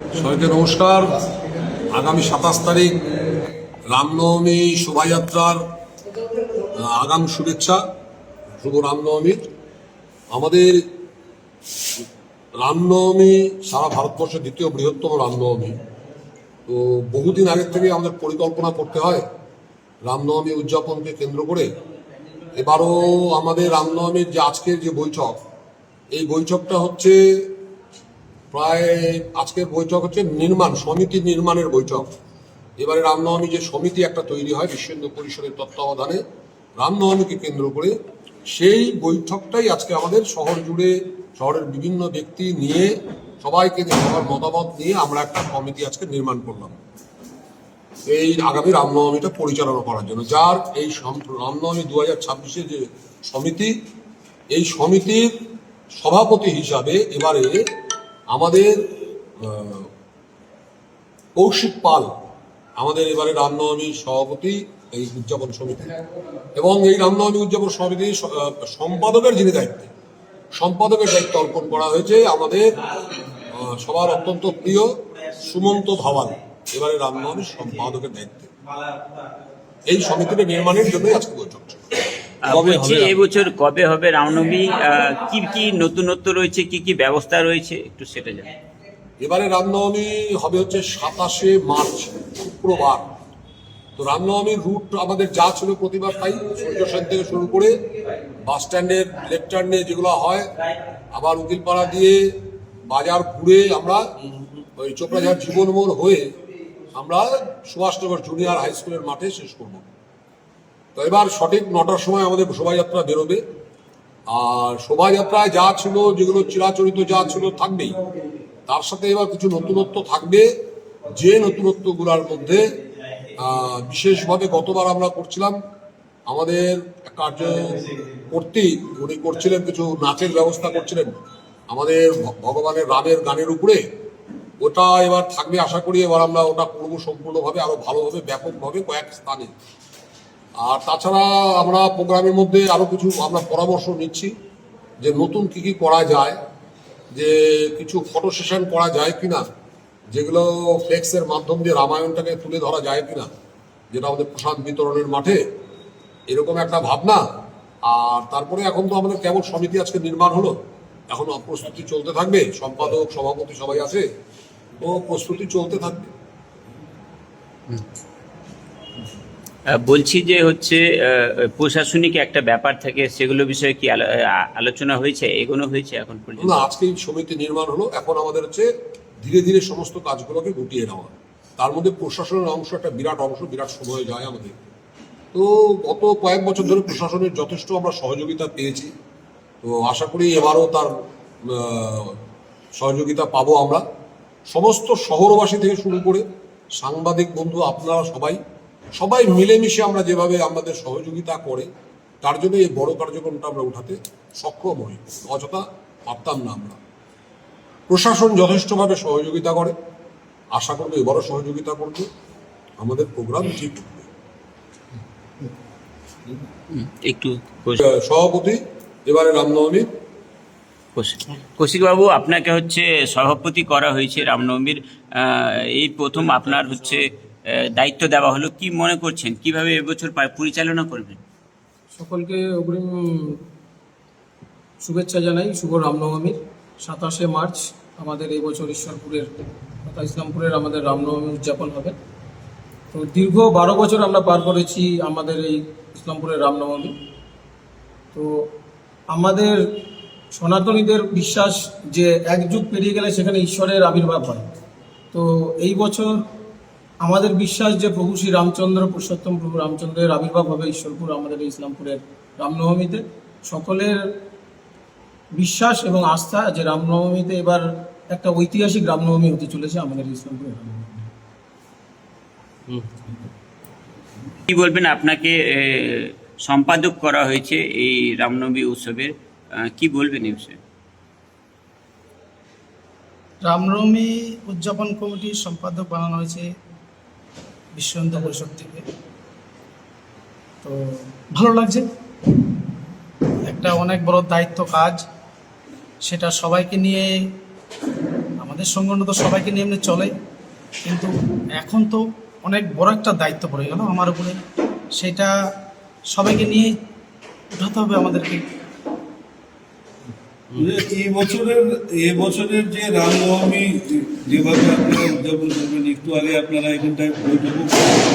সবাইকে নমস্কার। আগামী 27 তারিখ রামনবমী শোভাযাত্রার আগাম শুভেচ্ছা। শুভ রামনবমীর। আমাদের রামনবমী সারা ভারতবর্ষের দ্বিতীয় বৃহত্তম রামনবমী। তো বহুদিন আগের থেকে আমাদের পরিকল্পনা করতে হয় রামনবমী উদযাপনকে কেন্দ্র করে। এবারও আমাদের রামনবমীর যে আজকের যে বৈঠক, এই বৈঠকটা হচ্ছে প্রায় আজকের বৈঠক হচ্ছে সমিতি নির্মাণের বৈঠক। এবারে রামনবমী যে সমিতি একটা তৈরি হয় বিশ্ব হিন্দু পরিষদের তত্ত্বাবধানে রামনবমীকে কেন্দ্র করে, সেই বৈঠকটাই আজকে আমাদের শহর জুড়ে শহরের বিভিন্ন ব্যক্তি নিয়ে সবাইকে সবার মতামত নিয়ে আমরা একটা কমিটি আজকে নির্মাণ করলাম এই আগামী রামনবমীটা পরিচালনা করার জন্য। যার এই রামনবমী 2026-এর যে সমিতি, এই সমিতির সভাপতি হিসাবে এবারে আমাদের কৌশিক পাল আমাদের এবারে রামনবমী সভাপতি এই উদযাপন সমিতি। এবং এই রামনবমী উদযাপন সমিতি সম্পাদকের যিনি সম্পাদকের দায়িত্ব অর্পণ করা হয়েছে আমাদের সবার অত্যন্ত প্রিয় সুমন্ত ভাওয়াল এবারে রামনবমী সম্পাদকের দায়িত্বে। এই সমিতিটা নির্মাণের জন্যই আজকে বৈঠক। এবছর কবে হবে রামনবমী, কি কি নতুনত্ব রয়েছে, কি কি ব্যবস্থা রয়েছে, একটু সেটা জানেন। এবারে রামনবমী হবে হচ্ছে 27শে মার্চ শুক্রবার। তো রামনবমীর রুট আমাদের যা ছিল প্রতিবার তাই, সূর্য সেন থেকে শুরু করে বাস স্ট্যান্ডের লেফট টার্নে যেগুলো হয়, আবার উকিলপাড়া দিয়ে বাজার ঘুরে আমরা ওই চোপড়াঝাড় জীবন মোড় হয়ে আমরা সুভাষনগর জুনিয়র হাই স্কুলের মাঠে শেষ করব। তো এবার সঠিক 9টার সময় আমাদের শোভাযাত্রা বেরোবে। আর শোভাযাত্রায় যা ছিল, যেগুলো চিরাচরিত যা ছিল থাকবেই, তার সাথে এবার কিছু নতুনত্ব থাকবে। যে নতুনত্বগুলোর মধ্যে বিশেষভাবে গতবার আমরা করছিলাম, আমাদের উনি করছিলেন কিছু নাচের ব্যবস্থা করছিলেন আমাদের ভগবানের রামের গানের উপরে। ওটা এবার থাকবে আশা করি। এবার আমরা ওটা করবো সম্পূর্ণভাবে, আরো ভালোভাবে, ব্যাপকভাবে কয়েক স্থানে। আর তাছাড়া আমরা প্রোগ্রামের মধ্যে আরো কিছু আমরা পরামর্শ নিচ্ছি যে নতুন কি কি করা যায়, যে কিছু ফটো সেশন করা যায় কিনা, যেগুলো ফ্লেক্সের মাধ্যম দিয়ে রামায়ণটাকে তুলে ধরা যায় কিনা, যেটা আমাদের প্রসাদ বিতরণের মাঠে, এরকম একটা ভাবনা। আর তারপরে এখন তো আমাদের কেবল সমিতি আজকে নির্মাণ হলো, এখন প্রস্তুতি চলতে থাকবে। সম্পাদক সভাপতি সবাই আছে, তো প্রস্তুতি চলতে থাকবে। বলছি যে হচ্ছে প্রশাসনিক একটা ব্যাপার থাকে, সেগুলো বিষয়ে কি আলোচনা হয়েছে, এগোনো হয়েছে এখন পর্যন্ত? না, আজকেই সমিতি নির্মাণ হলো। এখন আমাদের হচ্ছে ধীরে ধীরে সমস্ত কাজগুলোকে গুটিয়ে নেওয়া। তার মধ্যে প্রশাসনের অংশ একটা বিরাট অংশ, বিরাট সময় যায় আমাদের। তো গত কয়েক বছর ধরে প্রশাসনের যথেষ্ট আমরা সহযোগিতা পেয়েছি। তো আশা করি এবারও তার সহযোগিতা পাবো আমরা। সমস্ত শহরবাসী থেকে শুরু করে সাংবাদিক বন্ধু, আপনারা সবাই মিলেমিশে আমরা যেভাবে আমাদের সহযোগিতা করে, তার জন্য এই বড় কার্যক্রমটা আমরা উঠাতে সক্ষম হই। অযথা পারতাম না আমরা। প্রশাসন যথেষ্টভাবে সহযোগিতা করে, আশা করবো এবারও সহযোগিতা করবে। আমাদের প্রোগ্রাম ঠিক একটু সভাপতি এবারে রামনবমীর। কৌশিকবাবু, আপনাকে হচ্ছে সভাপতি করা হয়েছে রামনবমীর, এই প্রথম আপনার হচ্ছে দায়িত্ব দেওয়া হলো। কি মনে করছেন, কিভাবে এবছর পরিচালনা করবেন? সকলকে অগ্রিম শুভেচ্ছা জানাই শুভ রামনবমীর। 27শে মার্চ আমাদের এই বছর ঈশ্বরপুরের তথা ইসলামপুরের আমাদের রামনবমী উদযাপন হবে। তো দীর্ঘ 12 বছর আমরা পার করেছি আমাদের এই ইসলামপুরের রামনবমী। তো আমাদের সনাতনীদের বিশ্বাস যে এক যুগ পেরিয়ে গেলে সেখানে ঈশ্বরের আবির্ভাব হয়। তো এই বছর আমাদের বিশ্বাস যে প্রভু শ্রী রামচন্দ্র, পুরুষোত্তম প্রভু রামচন্দ্রের আবির্ভাব হবে ঈশ্বরপুর আমাদের এই ইসলামপুরের রামনবমীতে। সকলের বিশ্বাস এবং আস্থা যে রামনবমীতে এবার একটা ঐতিহাসিক রামনবমী হতে চলেছে আমাদের ইসলামপুরের রামনবমী। কি বলবেন, আপনাকে সম্পাদক করা হয়েছে এই রামনবমী উৎসবের, কি বলবেন এই বিষয়ে? রামনবমী উদযাপন কমিটির সম্পাদক বানানো হয়েছে বিশ্ব হিন্দু পরিষদ থেকে। তো ভালো লাগছে, একটা অনেক বড় দায়িত্ব কাজ, সেটা সবাইকে নিয়ে আমাদের আমাদের সংগঠন তো সবাইকে নিয়ে এমনি চলে, কিন্তু এখন তো অনেক বড় একটা দায়িত্ব পড়ে গেল আমার উপরে, সেটা সবাইকে নিয়ে উঠাতে হবে আমাদেরকে। এবছরের যে রামনবমী যেভাবে আপনারা উদযাপন করবেন, একটু আগে আপনারা এখানটায় বৈঠকও করবেন,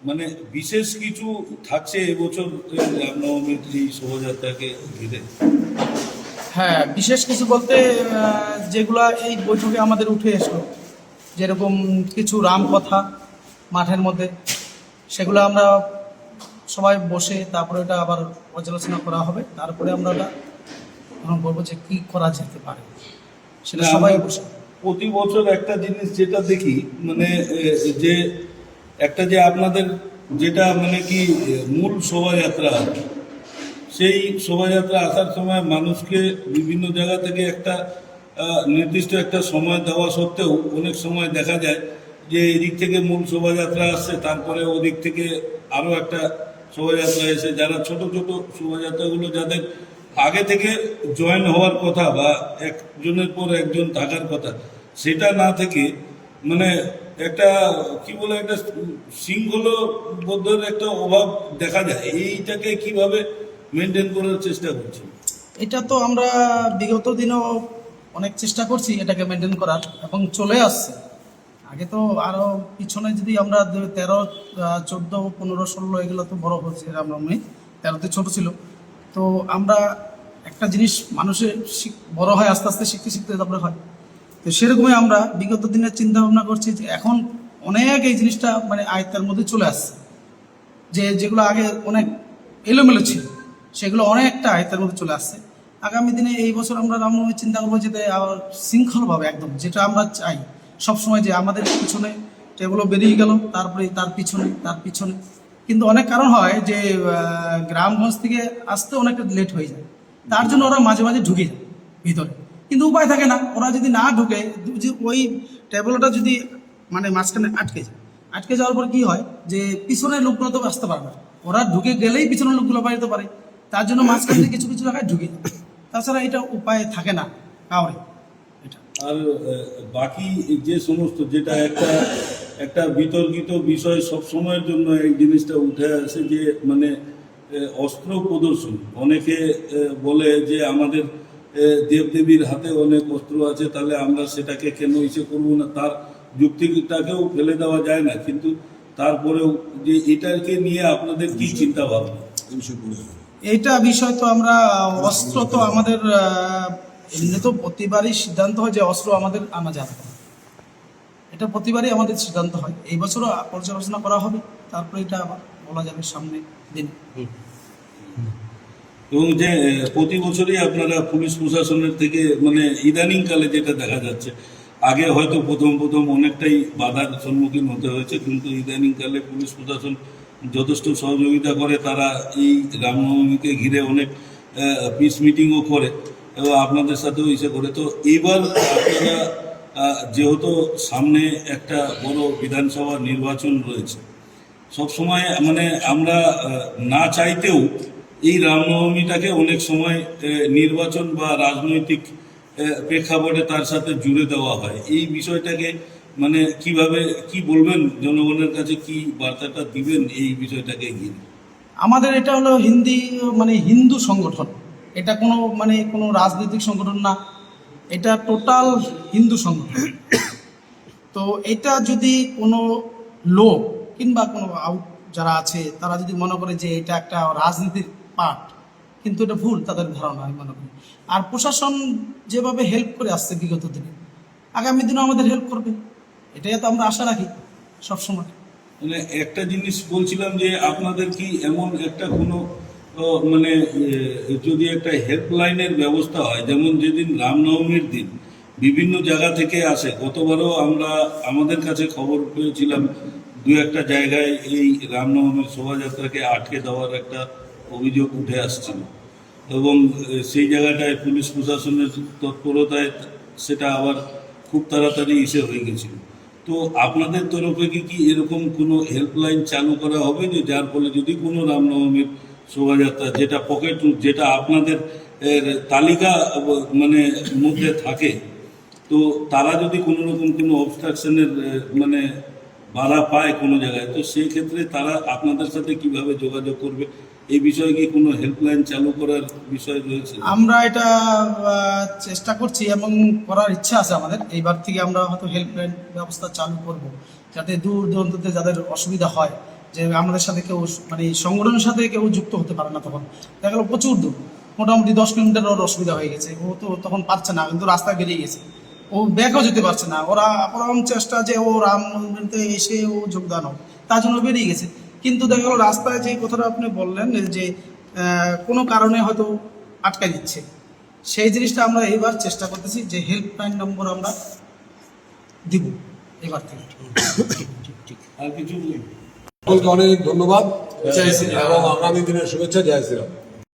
মানে বিশেষ কিছু থাকছে এবছর রামনবমীর এই শোভাযাত্রাকে ঘিরে? হ্যাঁ, বিশেষ কিছু বলতে যেগুলা এই বৈঠকে আমাদের উঠে এসলো, যেরকম কিছু রাম কথা মাঠের মধ্যে, সেগুলো আমরা সবাই বসে তারপরে এটা আবার পর্যালোচনা করা হবে, তারপরে আমরা ওটা এখন বলবো যে কি করা যেতে পারে, সেটা সবাই বসে। প্রতি বছর একটা জিনিস যেটা দেখি, মানে যে একটা যে আপনাদের যেটা মানে কি মূল শোভাযাত্রা, সেই শোভাযাত্রা আসার সময় মানুষকে বিভিন্ন জায়গা থেকে একটা নির্দিষ্ট একটা সময় দেওয়া সত্ত্বেও অনেক সময় দেখা যায় যে এদিক থেকে মূল শোভাযাত্রা আসছে, তারপরে ওদিক থেকে আরও একটা শোভাযাত্রা এসে যারা ছোট ছোট শোভাযাত্রাগুলো যাদের আগে থেকে জয়েন হওয়ার কথা বা একজনের পর একজন থাকার কথা, সেটা না থেকে মানে একটা কি বলে একটা শৃঙ্খলবদ্ধের একটা অভাব দেখা যায়। এইটাকে কিভাবে মেনটেন করার চেষ্টা করছি? এটা তো আমরা বিগত দিনেও অনেক চেষ্টা করছি এটাকে মেনটেন করার, এবং চলে আসছে। আগে তো আরও পিছনে যদি আমরা 13, 14, 15, 16 এগুলো তো বড় হয়েছে রামনবমী, 13তে ছোট ছিল। তো আমরা একটা জিনিস মানুষের বড় হয় আস্তে আস্তে, শিখতে শিখতে তারপরে হয়। তো সেরকমই আমরা বিগত দিনের চিন্তা ভাবনা করছি যে এখন অনেক এই জিনিসটা মানে আয়ত্তের মধ্যে চলে আসছে, যেগুলো আগে অনেক এলোমেলো ছিল সেগুলো অনেকটা আয়ত্তের মধ্যে চলে আসছে। আগামী দিনে এই বছর আমরা রামনবমী চিন্তা করবো যাতে আবার শৃঙ্খলভাবে একদম, যেটা আমরা চাই সবসময়, যে আমাদের পিছনে টেবিলও বেরিয়ে গেল, তারপরে তার পিছনে তার পিছনে। কিন্তু অনেক কারণ হয় যে গ্রামগঞ্জ থেকে আসতে অনেকটা লেট হয়ে যায়, তার জন্য ওরা মাঝে মাঝে ঢুকে যায় ভিতরে, কিন্তু উপায় থাকে না। ওরা যদি না ঢুকে, ওই টেবিলটা যদি মানে মাঝখানে আটকে যাওয়ার পর কি হয় যে পিছনের লোকগুলো তো আসতে পারে না, ওরা ঢুকে গেলেই পিছনের লোকগুলো বাড়িতে পারে, তার জন্য মাঝখান থেকে কিছু কিছু জায়গায় ঢুকে যায়। তাছাড়া এটা উপায় থাকে না কাউরে। আর বাকি যে সমস্ত যেটা একটা বিতর্কিত বিষয় সব সময়ের জন্য এই জিনিসটা উঠে আসে, যে মানে অস্ত্র প্রদর্শন। অনেকে বলে যে আমাদের দেবদেবীর হাতে অনেক অস্ত্র আছে, তাহলে আমরা সেটাকে কেন ইসে করবো না, তার যুক্তিটাকেও ফেলে দেওয়া যায় না। কিন্তু তারপরেও যে এটাকে নিয়ে আপনাদের কি চিন্তা ভাবনা? এইটা বিষয় তো আমরা অস্ত্র তো আমাদের এমনি তো প্রতিবারই সিদ্ধান্ত হয় যে অস্ত্র আমাদের আনা যাবে না, এটা প্রতিবারই আমাদের সিদ্ধান্ত হয়। এই বছরও পর্যালোচনা করা হবে, তারপরে এটা আবার বলা যাবে সামনে দিন। এবং যে প্রতি বছরই আপনারা পুলিশ প্রশাসনের থেকে মানে ইদানিং কালে যেটা দেখা যাচ্ছে, আগে হয়তো প্রথম অনেকটাই বাধার সম্মুখীন হতে হয়েছে, কিন্তু ইদানিং কালে পুলিশ প্রশাসন যথেষ্ট সহযোগিতা করে। তারা এই রামনবমীকে ঘিরে অনেক পিস মিটিংও করে এবং আপনাদের সাথেও ইসে করে। তো এবার আপনারা যেহেতু সামনে একটা বড় বিধানসভা নির্বাচন রয়েছে, সবসময় মানে আমরা না চাইতেও এই রামনবমীটাকে অনেক সময় নির্বাচন বা রাজনৈতিক প্রেক্ষাপটে তার সাথে জুড়ে দেওয়া হয়। এই বিষয়টাকে মানে কিভাবে কি বলবেন, জনগণের কাছে কি বার্তাটা দিবেন এই বিষয়টাকে ঘিরে? আমাদের এটা হলো হিন্দু সংগঠন, এটা কোনো রাজনৈতিক সংগঠন না, এটা টোটাল হিন্দু সংগঠন। তো এটা যদি কোনো লোক কিংবা কোনো যারা আছে তারা যদি মনে করে যে এটা একটা রাজনীতির পার্ট, কিন্তু এটা ভুল তাদের ধারণা আমি মনে করি। আর প্রশাসন যেভাবে হেল্প করে আসছে বিগত দিনে, আগামী দিনেও আমাদের হেল্প করবে, এটাই তো আমরা আশা রাখি সবসময়। মানে একটা জিনিস বলছিলাম যে আপনাদের কি এমন একটা কোনো মানে যদি একটা হেল্পলাইনের ব্যবস্থা হয়, যেমন যেদিন রামনবমীর দিন বিভিন্ন জায়গা থেকে আসে, গতবারও আমরা আমাদের কাছে খবর পেয়েছিলাম 2-1টা জায়গায় এই রামনবমীর শোভাযাত্রাকে আটকে দেওয়ার একটা অভিযোগ উঠে আসছিল, এবং সেই জায়গাটায় পুলিশ প্রশাসনের তৎপরতায় সেটা আবার খুব তাড়াতাড়ি ইসে হয়ে গেছিল। তো আপনাদের তরফে কি এরকম কোনো হেল্পলাইন চালু করা হবে, যে যার ফলে যদি কোনো রামনবমীর শোভাযাত্রা যেটা পকেট রুট, যেটা আপনাদের তালিকা মানে মধ্যে থাকে, তো তারা যদি কোনো রকম কোনো অবস্ট্রাকশনের মানে বাধা পায় কোনো জায়গায়, তো সেই ক্ষেত্রে তারা আপনাদের সাথে কিভাবে যোগাযোগ করবে? এই বিষয়ে কি কোনো হেল্পলাইন চালু করার বিষয় রয়েছে? আমরা এটা চেষ্টা করছি এবং করার ইচ্ছা আছে আমাদের। এইবার থেকে আমরা হয়তো হেল্পলাইন ব্যবস্থা চালু করব, যাতে দূর দূরান্ততে যাদের অসুবিধা হয়, যে আমাদের সাথে কেউ মানে সংগঠনের সাথে কেউ যুক্ত হতে পারে না, তখন দেখা গেলো প্রচুর দূর, মোটামুটি 10 কিলোমিটার ওর অসুবিধা হয়ে গেছে, ও তো তখন পারছে না, কিন্তু রাস্তায় বেরিয়ে গেছে, ও ব্যাকও যেতে পারছে না। ওরা আপ্রাণ চেষ্টা যে ও রাম মন্দিরে এসে ও যোগদান হোক, তার জন্য বেরিয়ে গেছে। কিন্তু দেখা গেলো রাস্তায় যে কথাটা আপনি বললেন যে কোনো কারণে হয়তো আটকে দিচ্ছে, সেই জিনিসটা আমরা এবার চেষ্টা করতেছি যে হেল্পলাইন নম্বর আমরা দিব এবার থেকে। আর কিছু সকলকে অনেক ধন্যবাদ এবং আগামী দিনের শুভেচ্ছা। জয় শ্রীরাম।